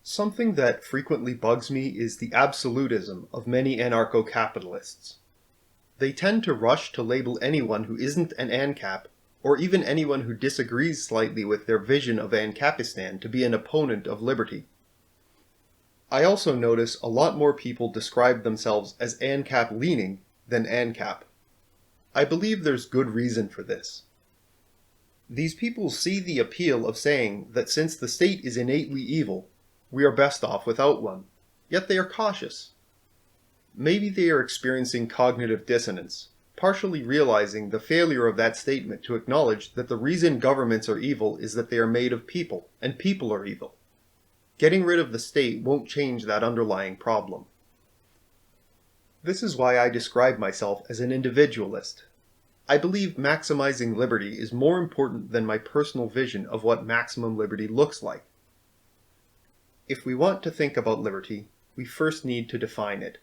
Something that frequently bugs me is the absolutism of many anarcho-capitalists. They tend to rush to label anyone who isn't an AnCap, or even anyone who disagrees slightly with their vision of AnCapistan, to be an opponent of liberty. I also notice a lot more people describe themselves as AnCap-leaning than AnCap. I believe there's good reason for this. These people see the appeal of saying that since the state is innately evil, we are best off without one, yet they are cautious. Maybe they are experiencing cognitive dissonance, partially realizing the failure of that statement to acknowledge that the reason governments are evil is that they are made of people, and people are evil. Getting rid of the state won't change that underlying problem. This is why I describe myself as an individualist. I believe maximizing liberty is more important than my personal vision of what maximum liberty looks like. If we want to think about liberty, we first need to define it.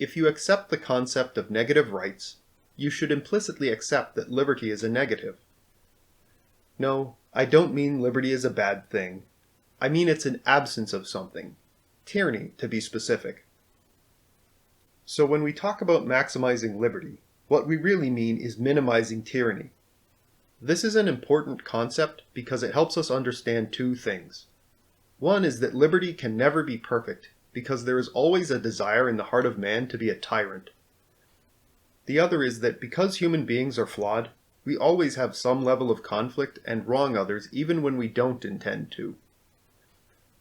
If you accept the concept of negative rights, you should implicitly accept that liberty is a negative. No, I don't mean liberty is a bad thing. I mean it's an absence of something. Tyranny, to be specific. So when we talk about maximizing liberty, what we really mean is minimizing tyranny. This is an important concept because it helps us understand two things. One is that liberty can never be perfect, because there is always a desire in the heart of man to be a tyrant. The other is that because human beings are flawed, we always have some level of conflict and wrong others even when we don't intend to.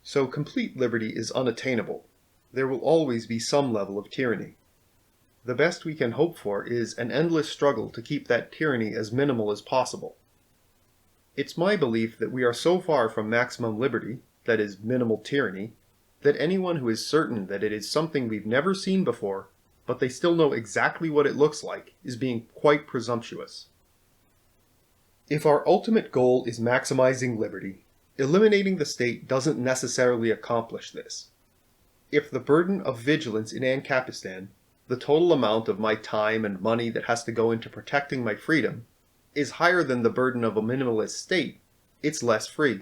So complete liberty is unattainable. There will always be some level of tyranny. The best we can hope for is an endless struggle to keep that tyranny as minimal as possible. It's my belief that we are so far from maximum liberty, that is, minimal tyranny, that anyone who is certain that it is something we've never seen before, but they still know exactly what it looks like, is being quite presumptuous. If our ultimate goal is maximizing liberty, eliminating the state doesn't necessarily accomplish this. If the burden of vigilance in AnCapistan, the total amount of my time and money that has to go into protecting my freedom, is higher than the burden of a minimalist state, it's less free.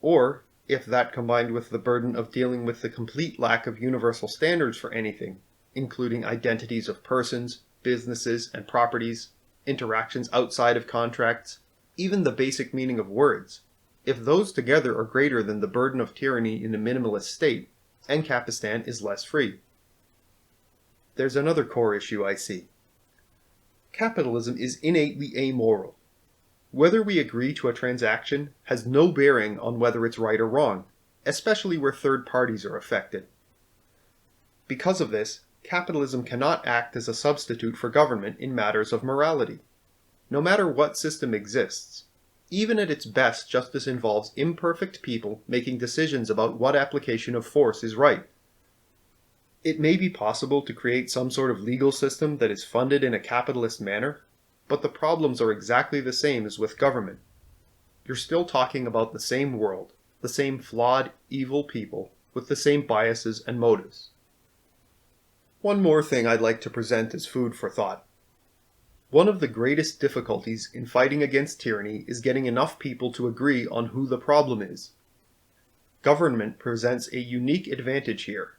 Or, if that combined with the burden of dealing with the complete lack of universal standards for anything, including identities of persons, businesses, and properties, interactions outside of contracts, even the basic meaning of words, if those together are greater than the burden of tyranny in a minimalist state, AnCapistan is less free. There's another core issue I see. Capitalism is innately amoral. Whether we agree to a transaction has no bearing on whether it's right or wrong, especially where third parties are affected. Because of this, capitalism cannot act as a substitute for government in matters of morality. No matter what system exists, even at its best, justice involves imperfect people making decisions about what application of force is right. It may be possible to create some sort of legal system that is funded in a capitalist manner, but the problems are exactly the same as with government. You're still talking about the same world, the same flawed, evil people, with the same biases and motives. One more thing I'd like to present as food for thought. One of the greatest difficulties in fighting against tyranny is getting enough people to agree on who the problem is. Government presents a unique advantage here.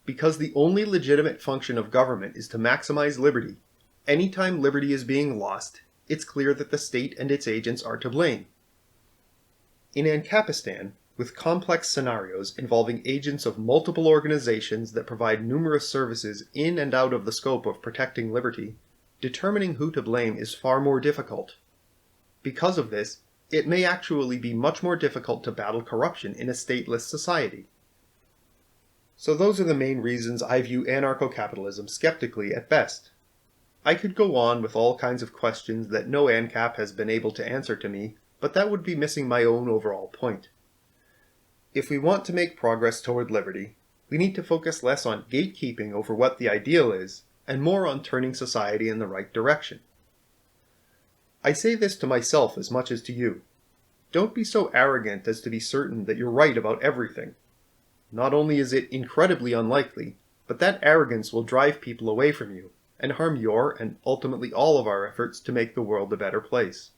Because the only legitimate function of government is to maximize liberty, anytime liberty is being lost, it's clear that the state and its agents are to blame. In AnCapistan, with complex scenarios involving agents of multiple organizations that provide numerous services in and out of the scope of protecting liberty, determining who to blame is far more difficult. Because of this, it may actually be much more difficult to battle corruption in a stateless society. So those are the main reasons I view anarcho-capitalism skeptically at best. I could go on with all kinds of questions that no AnCap has been able to answer to me, but that would be missing my own overall point. If we want to make progress toward liberty, we need to focus less on gatekeeping over what the ideal is, and more on turning society in the right direction. I say this to myself as much as to you. Don't be so arrogant as to be certain that you're right about everything. Not only is it incredibly unlikely, but that arrogance will drive people away from you, and harm your and ultimately all of our efforts to make the world a better place.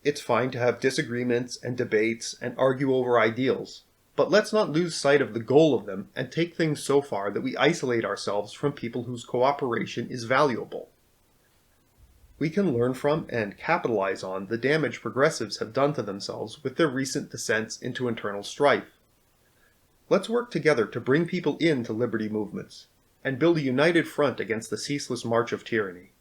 It's fine to have disagreements and debates and argue over ideals, but let's not lose sight of the goal of them and take things so far that we isolate ourselves from people whose cooperation is valuable. We can learn from and capitalize on the damage progressives have done to themselves with their recent descents into internal strife. Let's work together to bring people into liberty movements and build a united front against the ceaseless march of tyranny.